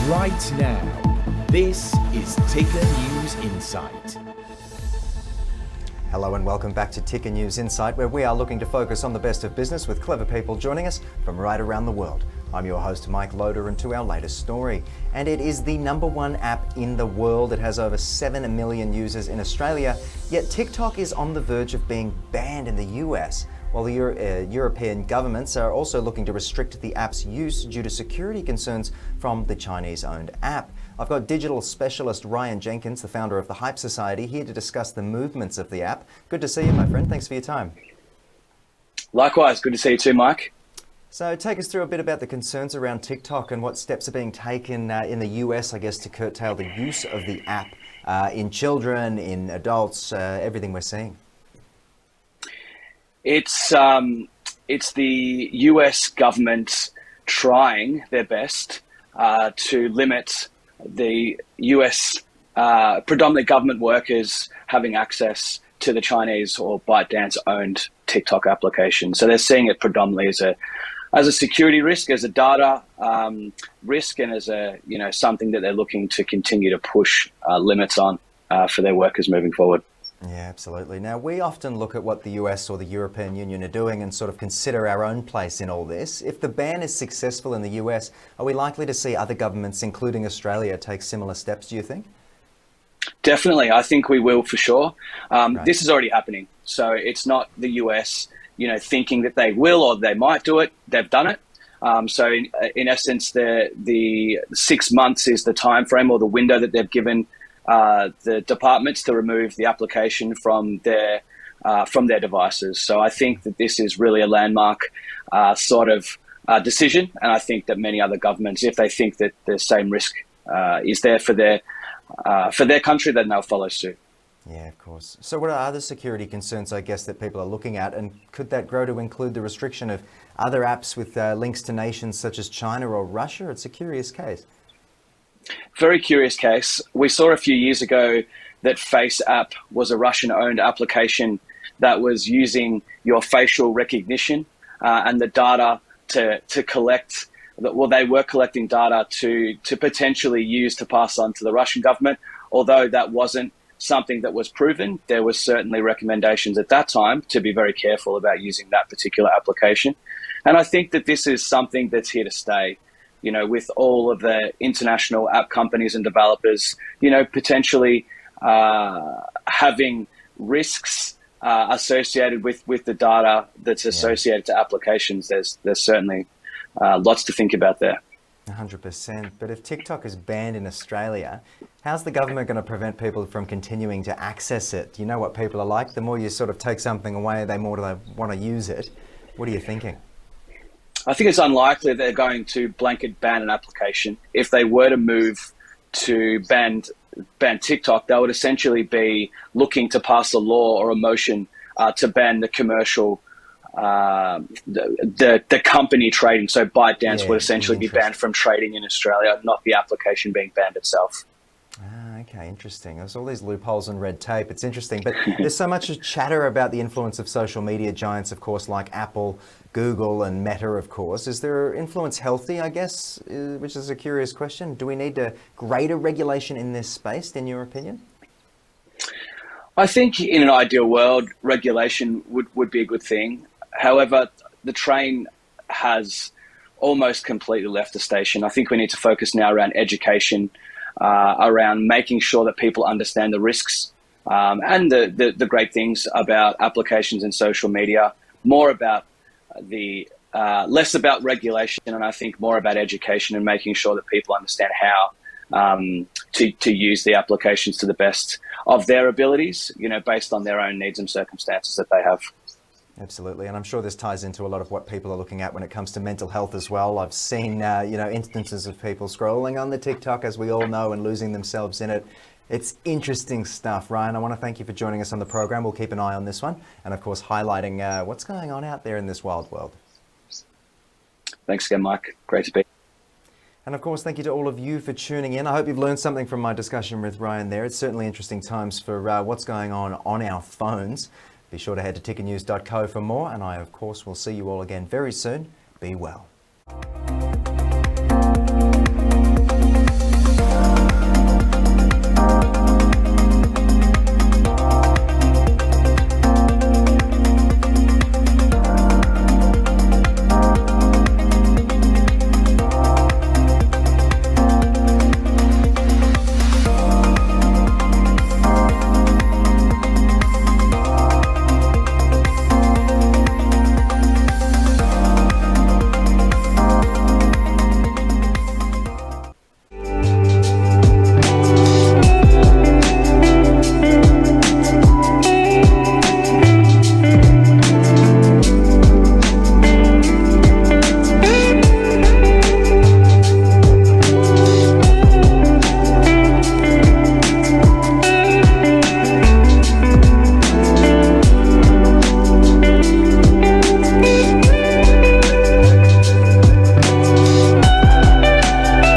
Right now, this is Ticker News Insight. Hello and welcome back to Ticker News Insight, where we are looking to focus on the best of business with clever people joining us from right around the world. I'm your host, Mike Loder, and to our latest story. And it is the #1 app in the world. It has over 7 million users in Australia, yet TikTok is on the verge of being banned in the US. While the European governments are also looking to restrict the app's use due to security concerns from the Chinese-owned app. I've got digital specialist Ryanjenkins, the founder of the Hype Society, here to discuss the movements of the app. Good to see you, my friend. Thanks for your time. Likewise, good to see you too, Mike. So take us through a bit about the concerns around TikTok and what steps are being taken in the US, I guess, to curtail the use of the app in children, in adults, everything we're seeing. It's the US government trying their best to limit the US predominantly government workers having access to the Chinese or ByteDance owned TikTok application. So they're seeing it predominantly as a security risk, as a data risk, and as something that they're looking to continue to push limits on for their workers moving forward. Yeah, absolutely. Now, we often look at what the US or the European Union are doing and sort of consider our own place in all this. If the ban is successful in the US, are we likely to see other governments, including Australia, take similar steps, do you think? Definitely. I think we will for sure. Right. This is already happening. So it's not the US, thinking that they will or they might do it. They've done it. So in essence, the 6 months is the time frame or the window that they've given the departments to remove the application from their devices. So I think that this is really a landmark sort of decision, and I think that many other governments, if they think that the same risk is there for their country, then they'll follow suit. Yeah, of course. So what are other security concerns, I guess, that people are looking at, and could that grow to include the restriction of other apps with links to nations such as China or Russia? It's a curious case. Very curious case. We saw a few years ago that Face app was a Russian-owned application that was using your facial recognition and the data to collect. Well, they were collecting data to potentially use to pass on to the Russian government. Although that wasn't something that was proven, there were certainly recommendations at that time to be very careful about using that particular application. And I think that this is something that's here to stay. With all of the international app companies and developers, potentially having risks associated with the data that's associated to applications, there's certainly lots to think about there. 100%. But if TikTok is banned in Australia, how's the government going to prevent people from continuing to access it? You know what people are like. The more you sort of take something away, the more they want to use it. What are you thinking? I think it's unlikely they're going to blanket ban an application. If they were to move to ban TikTok, they would essentially be looking to pass a law or a motion to ban the commercial, the company trading. So ByteDance would essentially be banned from trading in Australia, not the application being banned itself. Okay, interesting. There's all these loopholes and red tape. It's interesting, but there's so much chatter about the influence of social media giants, of course, like Apple, Google, and Meta, of course. Is their influence healthy, I guess, which is a curious question? Do we need a greater regulation in this space, in your opinion? I think in an ideal world, regulation would be a good thing. However, the train has almost completely left the station. I think we need to focus now around education, around making sure that people understand the risks and the great things about applications and social media, more about less about regulation, and I think more about education and making sure that people understand how to use the applications to the best of their abilities, based on their own needs and circumstances that they have. Absolutely, and I'm sure this ties into a lot of what people are looking at when it comes to mental health as well. I've seen, instances of people scrolling on the TikTok, as we all know, and losing themselves in it. It's interesting stuff. Ryan, I want to thank you for joining us on the program. We'll keep an eye on this one, and of course, highlighting what's going on out there in this wild world. Thanks again, Mike. Great to be. And of course, thank you to all of you for tuning in. I hope you've learned something from my discussion with Ryan there. It's certainly interesting times for what's going on our phones. Be sure to head to tickernews.co for more, and I, of course, will see you all again very soon. Be well.